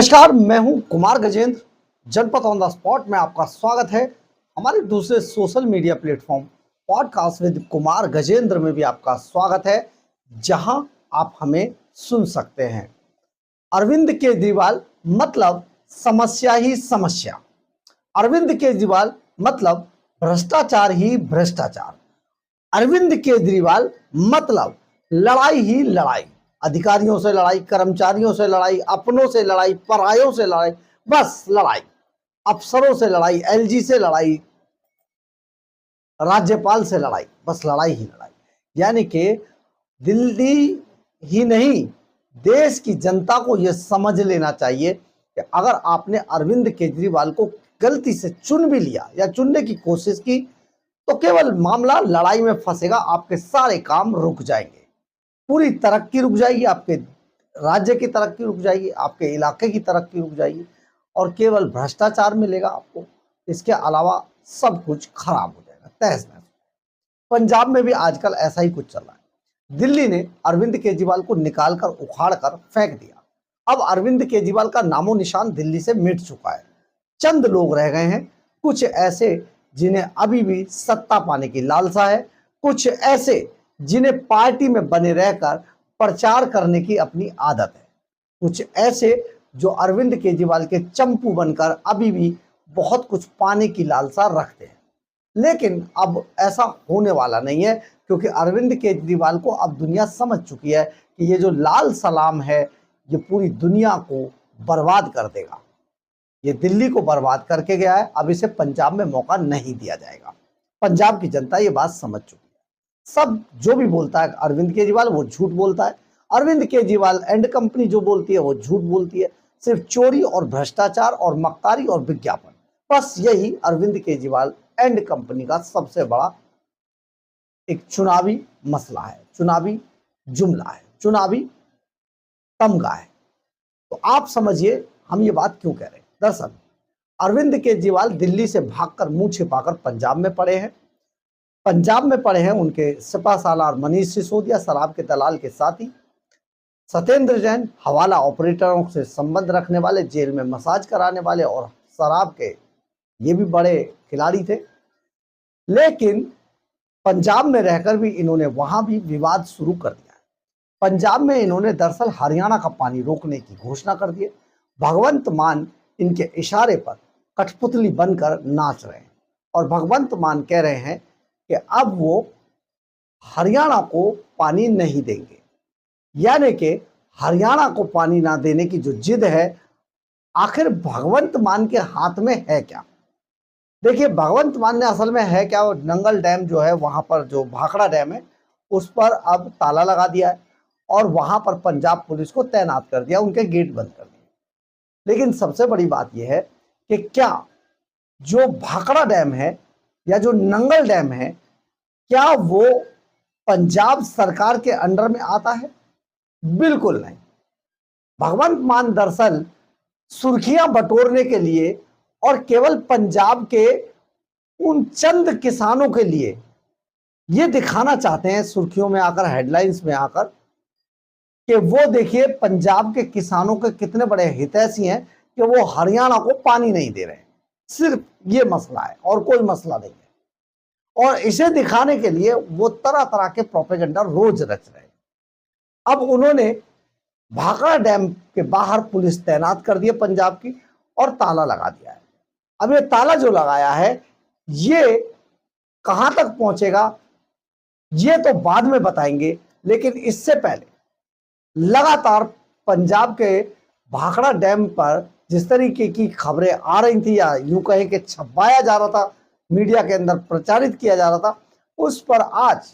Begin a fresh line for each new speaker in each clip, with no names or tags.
नमस्कार, मैं हूं कुमार गजेंद्र। जनपद ऑन द स्पॉट में आपका स्वागत है। हमारे दूसरे social media platform podcast with Kumar Gajendra में भी आपका स्वागत है, जहां आप हमें सुन सकते हैं। अरविंद केजरीवाल मतलब समस्या ही समस्या। अरविंद केजरीवाल मतलब भ्रष्टाचार ही भ्रष्टाचार। अरविंद केजरीवाल मतलब लड़ाई ही लड़ाई। अधिकारियों से लड़ाई, कर्मचारियों से लड़ाई, अपनों से लड़ाई, परायों से लड़ाई, बस लड़ाई। अफसरों से लड़ाई, एलजी से लड़ाई, राज्यपाल से लड़ाई, बस लड़ाई ही लड़ाई। यानी कि दिल्ली ही नहीं, देश की जनता को यह समझ लेना चाहिए कि अगर आपने अरविंद केजरीवाल को गलती से चुन भी लिया या चुनने की कोशिश की तो केवल मामला लड़ाई में फंसेगा। आपके सारे काम रुक जाएंगे, पूरी तरक्की रुक जाएगी, आपके राज्य की तरक्की रुक जाएगी, आपके इलाके की तरक्की रुक जाएगी और केवल भ्रष्टाचार मिलेगा आपको। इसके अलावा सब कुछ खराब हो जाएगा, तहस नहस। पंजाब में भी आजकल ऐसा ही कुछ चल रहा है। दिल्ली ने अरविंद केजरीवाल को निकालकर उखाड़ कर फेंक दिया। अब अरविंद केजरीवाल का नामो निशान दिल्ली से मिट चुका है। चंद लोग रह गए हैं, कुछ ऐसे जिन्हें अभी भी सत्ता पाने की लालसा है, कुछ ऐसे जिन्हें पार्टी में बने रहकर प्रचार करने की अपनी आदत है, कुछ ऐसे जो अरविंद केजरीवाल के चंपू बनकर अभी भी बहुत कुछ पाने की लालसा रखते हैं। लेकिन अब ऐसा होने वाला नहीं है, क्योंकि अरविंद केजरीवाल को अब दुनिया समझ चुकी है कि ये जो लाल सलाम है ये पूरी दुनिया को बर्बाद कर देगा। ये दिल्ली को बर्बाद करके गया है, अब इसे पंजाब में मौका नहीं दिया जाएगा। पंजाब की जनता ये बात समझ चुकी है। सब जो भी बोलता है अरविंद केजरीवाल, वो झूठ बोलता है। अरविंद केजरीवाल एंड कंपनी जो बोलती है वो झूठ बोलती है। सिर्फ चोरी और भ्रष्टाचार और मक्कारी और विज्ञापन, बस यही अरविंद केजरीवाल एंड कंपनी का सबसे बड़ा एक चुनावी मसला है, चुनावी जुमला है, चुनावी तमगा है। तो आप समझिए हम ये बात क्यों कह रहे हैं। दरअसल अरविंद केजरीवाल दिल्ली से भागकर मुंह छिपाकर पंजाब में पड़े हैं। पंजाब में पड़े हैं उनके सिपा सालार मनीष सिसोदिया, शराब के दलाल के साथी, सत्येंद्र जैन, हवाला ऑपरेटरों से संबंध रखने वाले, जेल में मसाज कराने वाले और शराब के ये भी बड़े खिलाड़ी थे। लेकिन पंजाब में रहकर भी इन्होंने वहां भी विवाद शुरू कर दिया। पंजाब में इन्होंने दरअसल हरियाणा का पानी रोकने की घोषणा कर दी। भगवंत मान इनके इशारे पर कठपुतली बनकर नाच रहे हैं और भगवंत मान कह रहे हैं कि अब वो हरियाणा को पानी नहीं देंगे। यानी कि हरियाणा को पानी ना देने की जो जिद है, आखिर भगवंत मान के हाथ में है क्या? देखिए, भगवंत मान ने असल में है क्या, नंगल डैम जो है वहां पर, जो भाखड़ा डैम है उस पर अब ताला लगा दिया है और वहां पर पंजाब पुलिस को तैनात कर दिया, उनके गेट बंद कर दिए। लेकिन सबसे बड़ी बात यह है कि क्या जो भाखड़ा डैम है या जो नंगल डैम है, क्या वो पंजाब सरकार के अंडर में आता है? बिल्कुल नहीं। भगवंत मान दरअसल सुर्खियां बटोरने के लिए और केवल पंजाब के उन चंद किसानों के लिए ये दिखाना चाहते हैं, सुर्खियों में आकर, हेडलाइंस में आकर, कि वो देखिए पंजाब के किसानों के कितने बड़े हितैषी हैं कि वो हरियाणा को पानी नहीं दे रहे हैं। सिर्फ ये मसला है और कोई मसला नहीं है। और इसे दिखाने के लिए वो तरह तरह के प्रोपेगेंडा रोज रच रहे हैं। अब उन्होंने भाखड़ा डैम के बाहर पुलिस तैनात कर दी है पंजाब की और ताला लगा दिया है। अब ये ताला जो लगाया है ये कहां तक पहुंचेगा ये तो बाद में बताएंगे, लेकिन इससे पहले लगातार पंजाब के भाखड़ा डैम पर जिस तरीके की खबरें आ रही थी, या यूं कहें कि छपाया जा रहा था, मीडिया के अंदर प्रचारित किया जा रहा था, उस पर आज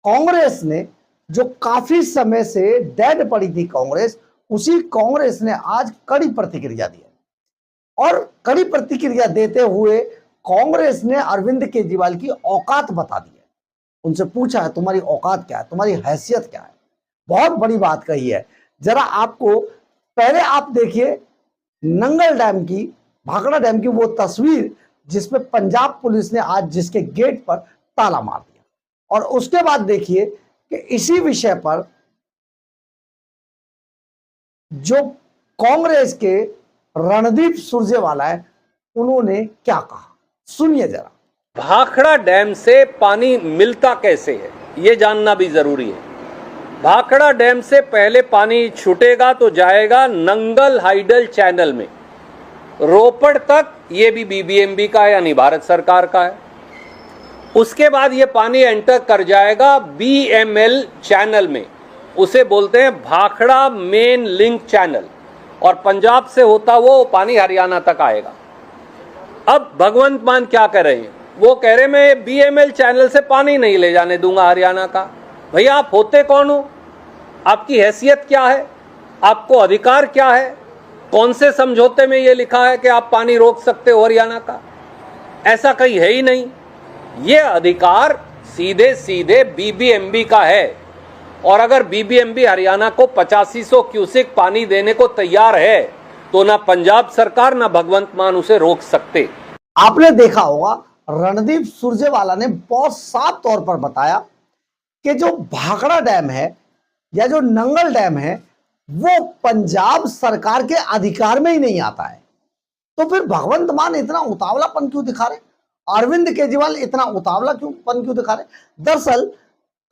कांग्रेस ने, जो काफी समय से डेड पड़ी थी कांग्रेस, उसी कांग्रेस ने आज कड़ी प्रतिक्रिया दी है। और कड़ी प्रतिक्रिया देते हुए कांग्रेस ने अरविंद केजरीवाल की औकात बता दी है। उनसे पूछा है तुम्हारी औकात क्या है, तुम्हारी हैसियत क्या है। बहुत बड़ी बात कही है। जरा आपको पहले आप देखिए नंगल डैम की, भाखड़ा डैम की वो तस्वीर जिसमें पंजाब पुलिस ने आज जिसके गेट पर ताला मार दिया, और उसके बाद देखिए कि इसी विषय पर जो कांग्रेस के रणदीप सुरजेवाला है, उन्होंने क्या कहा, सुनिए जरा।
भाखड़ा डैम से पानी मिलता कैसे है ये जानना भी जरूरी है। भाखड़ा डैम से पहले पानी छूटेगा तो जाएगा नंगल हाइडल चैनल में, रोपड़ तक, ये भी बीबीएमबी का है यानी भारत सरकार का है। उसके बाद ये पानी एंटर कर जाएगा बीएमएल चैनल में, उसे बोलते हैं भाखड़ा मेन लिंक चैनल, और पंजाब से होता वो पानी हरियाणा तक आएगा। अब भगवंत मान क्या कह रहे हैं, वो कह रहे मैं बीएमएल चैनल से पानी नहीं ले जाने दूंगा हरियाणा का। भैया आप होते कौन हो, आपकी हैसियत क्या है, आपको अधिकार क्या है, कौन से समझौते में ये लिखा है कि आप पानी रोक सकते हो हरियाणा का? ऐसा कहीं है ही नहीं। ये अधिकार सीधे सीधे बीबीएमबी का है, और अगर बीबीएमबी हरियाणा को 8500 क्यूसेक पानी देने को तैयार है तो ना पंजाब सरकार ना भगवंत मान उसे रोक सकते।
आपने देखा होगा रणदीप सुरजेवाला ने बहुत साफ तौर पर बताया कि जो भाखड़ा डैम है या जो नंगल डैम है वो पंजाब सरकार के अधिकार में ही नहीं आता है। तो फिर भगवंत मान इतना उतावलापन क्यों दिखा रहे, अरविंद केजरीवाल इतना उतावलापन क्यों दिखा रहे? दरअसल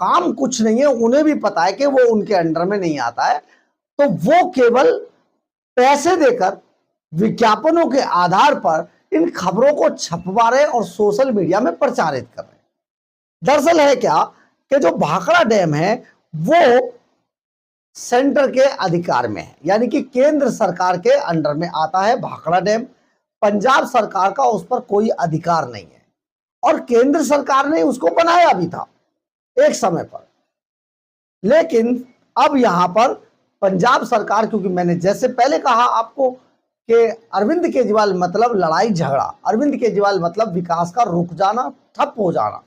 काम कुछ नहीं है, उन्हें भी पता है कि वो उनके अंडर में नहीं आता है, तो वो केवल पैसे देकर विज्ञापनों के आधार पर इन खबरों को छपवा रहे और सोशल मीडिया में प्रचारित कर रहे हैं। दरअसल है क्या कि जो भाखड़ा डैम है वो सेंटर के अधिकार में है, यानी कि केंद्र सरकार के अंडर में आता है भाखड़ा डैम। पंजाब सरकार का उस पर कोई अधिकार नहीं है, और केंद्र सरकार ने उसको बनाया भी था एक समय पर। लेकिन अब यहां पर पंजाब सरकार, क्योंकि मैंने जैसे पहले कहा आपको कि अरविंद केजरीवाल मतलब लड़ाई झगड़ा, अरविंद केजरीवाल मतलब विकास का रुक जाना, ठप हो जाना,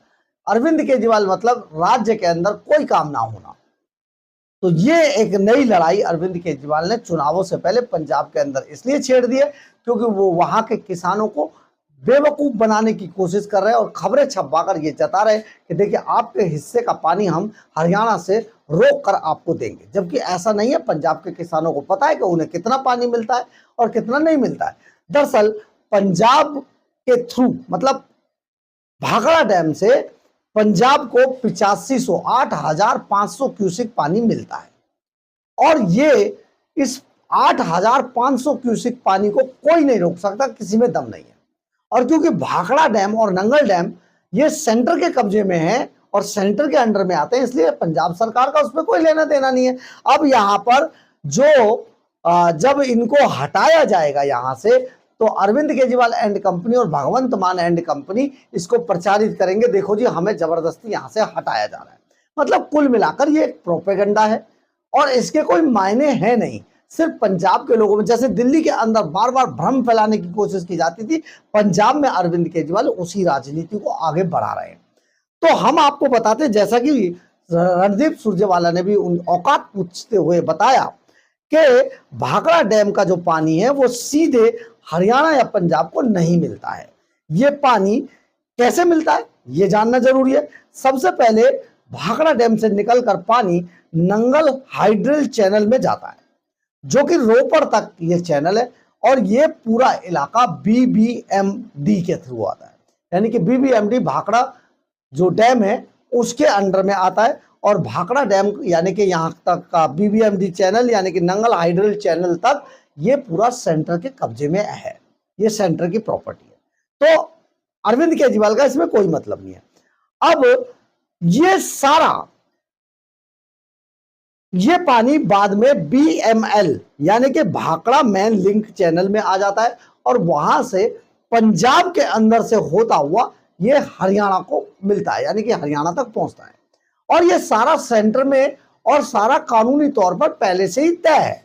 अरविंद केजरीवाल मतलब राज्य के अंदर कोई काम ना होना। तो ये एक नई लड़ाई अरविंद केजरीवाल ने चुनावों से पहले पंजाब के अंदर इसलिए छेड़ दी है क्योंकि वो वहां के किसानों को बेवकूफ बनाने की कोशिश कर रहे हैं और खबरें छपवाकर ये जता रहे कि देखिए आपके हिस्से का पानी हम हरियाणा से रोक कर आपको देंगे, जबकि ऐसा नहीं है। पंजाब के किसानों को पता है कि उन्हें कितना पानी मिलता है और कितना नहीं मिलता है। दरअसल पंजाब के थ्रू मतलब भाखड़ा डैम से पंजाब को 8500 8500 क्यूसेक पानी मिलता है, और ये इस 8500 क्यूसेक पानी को कोई नहीं रोक सकता, किसी में दम नहीं है। और क्योंकि भाखड़ा डैम और नंगल डैम ये सेंटर के कब्जे में है और सेंटर के अंडर में आते हैं, इसलिए पंजाब सरकार का उसमें कोई लेना देना नहीं है। अब यहां पर जो जब इनको हटाया जाएगा यहां से, तो अरविंद केजरीवाल एंड कंपनी और भगवंत मान एंड कंपनी इसको प्रचारित करेंगे, देखो जी हमें जबरदस्ती यहां से हटाया जा रहा है। मतलब कुल मिलाकर ये एक प्रोपेगेंडा है और इसके कोई मायने हैं नहीं। सिर्फ पंजाब के लोगों में, जैसे दिल्ली के अंदर बार बार भ्रम फैलाने की कोशिश की जाती थी, पंजाब में अरविंद केजरीवाल उसी राजनीति को आगे बढ़ा रहे हैं। तो हम आपको बताते, जैसा कि रणदीप सुरजेवाला ने भी उन औकात पूछते हुए बताया कि भाखड़ा डैम का जो पानी है वो सीधे हरियाणा या पंजाब को नहीं मिलता है। ये पानी कैसे मिलता है ये जानना जरूरी है। सबसे पहले भाखड़ा डैम से निकलकर पानी नंगल हाइडल चैनल में जाता है, जो कि रोपड़ तक ये चैनल है, और ये पूरा इलाका बीबीएमडी के थ्रू आता है, यानी कि बीबीएमडी भाखड़ा जो डैम है उसके अंडर में आता है। और भाखड़ा डैम यानी कि यहाँ तक का बीबीएमडी चैनल यानी कि नंगल हाइडल चैनल तक ये पूरा सेंटर के कब्जे में है, ये सेंटर की प्रॉपर्टी है। तो अरविंद केजरीवाल का इसमें कोई मतलब नहीं है। अब ये पानी बाद में बीएमएल यानी कि भाखड़ा मेन लिंक चैनल में आ जाता है, और वहां से पंजाब के अंदर से होता हुआ ये हरियाणा को मिलता है, यानी कि हरियाणा तक पहुंचता है। और ये सारा सेंटर में और सारा कानूनी तौर पर पहले से ही तय है।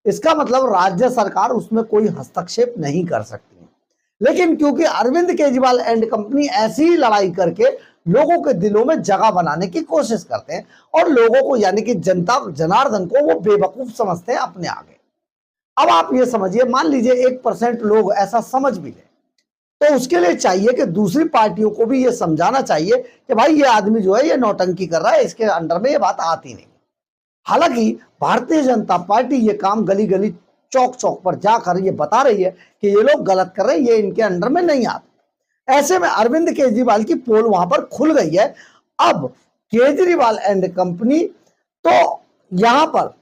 इसका मतलब राज्य सरकार उसमें कोई हस्तक्षेप नहीं कर सकती है। लेकिन क्योंकि अरविंद केजरीवाल एंड कंपनी ऐसी ही लड़ाई करके लोगों के दिलों में जगह बनाने की कोशिश करते हैं और लोगों को यानी कि जनता जनार्दन को वो बेवकूफ समझते हैं अपने आगे। अब आप ये समझिए, मान लीजिए 1% लोग ऐसा समझ भी ले, तो उसके लिए चाहिए कि दूसरी पार्टियों को भी ये समझाना चाहिए कि भाई ये आदमी जो है ये नौटंकी कर रहा है, इसके अंडर में ये बात आती नहीं। हालांकि भारतीय जनता पार्टी ये काम गली गली चौक चौक पर जाकर ये बता रही है कि ये लोग गलत कर रहे हैं, ये इनके अंडर में नहीं आते। ऐसे में अरविंद केजरीवाल की पोल वहां पर खुल गई है। अब केजरीवाल एंड कंपनी, तो यहां पर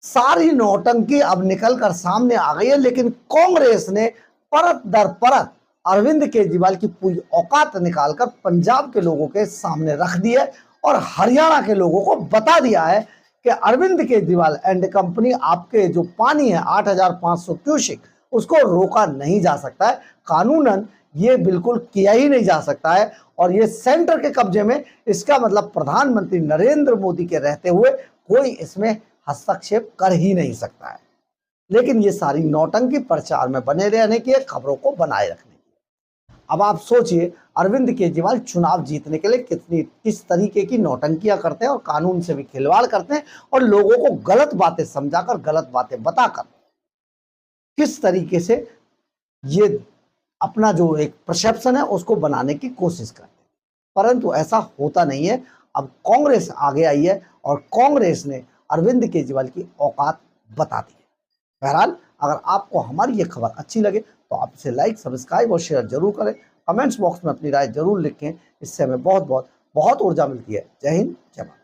सारी नौटंकी अब निकलकर सामने आ गई है, लेकिन कांग्रेस ने परत दर परत अरविंद केजरीवाल की पूरी औकात निकालकर पंजाब के लोगों के सामने रख दी है और हरियाणा के लोगों को बता दिया है कि अरविंद केजरीवाल एंड कंपनी, आपके जो पानी है 8,500 क्यूसेक, उसको रोका नहीं जा सकता है, कानूनन ये बिल्कुल किया ही नहीं जा सकता है। और ये सेंटर के कब्जे में, इसका मतलब प्रधानमंत्री नरेंद्र मोदी के रहते हुए कोई इसमें हस्तक्षेप कर ही नहीं सकता है। लेकिन ये सारी नौटंकी प्रचार में बने रहने की है, खबरों को बनाए रखने की। अब आप सोचिए, अरविंद केजरीवाल चुनाव जीतने के लिए किस तरीके की नौटंकियां करते हैं और कानून से भी खिलवाड़ करते हैं और लोगों को गलत बातें समझाकर, गलत बातें बताकर किस तरीके से ये अपना जो एक परसेप्शन है उसको बनाने की कोशिश करते हैं। परंतु ऐसा होता नहीं है। अब कांग्रेस आगे आई है और कांग्रेस ने अरविंद केजरीवाल की औकात बता दी है। बहरहाल, अगर आपको हमारी ये खबर अच्छी लगे तो आप इसे लाइक, सब्सक्राइब और शेयर जरूर करें। कमेंट्स बॉक्स में अपनी राय जरूर लिखें, इससे हमें बहुत ऊर्जा मिलती है। जय हिंद, जय भारत।